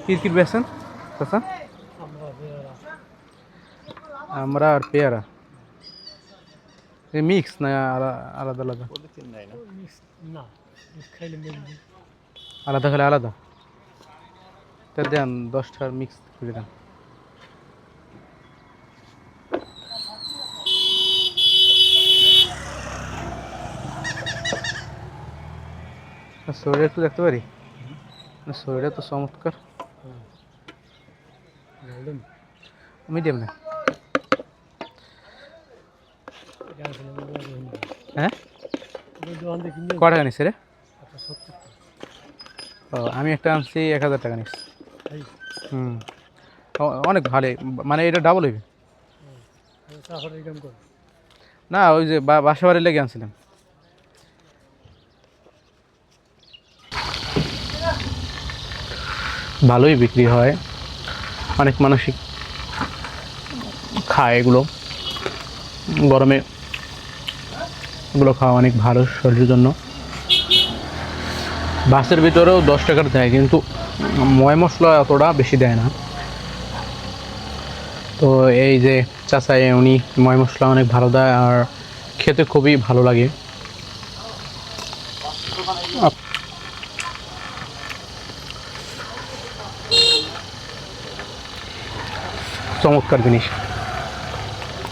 কি বেছেন চাচা? আমরা আর পেয়ারা মিক্স না আলাদা আলাদা? আলাদা খেলে আলাদা। তা দেন 10টার মিক্স করে দেন। শরীরে একটু দেখতে পারি? শরীরে তো চমৎকার। মিডিয়াম না? হ্যাঁ, কয় টাকা নিচ্ছে রে? ও, আমি একটা আনছি 1000 টাকা নিচ্ছি। হুম, অনেক ভালো, মানে এটা ডাবল হইবে না? ওই যে বাসা বাড়ি লেগে আনছিলাম। ভালোই বিক্রি হয়, অনেক মানুষই খায় এগুলো। গরমে এগুলো খাওয়া অনেক ভালো শরীরের জন্য। বাসের ভিতরেও 10 টাকার দেয়, কিন্তু ময় মশলা অতটা বেশি দেয় না। তো এই যে চাচা, উনি ময় মশলা অনেক ভালো দেয় আর খেতে খুবই ভালো লাগে। চমৎকার জিনিস।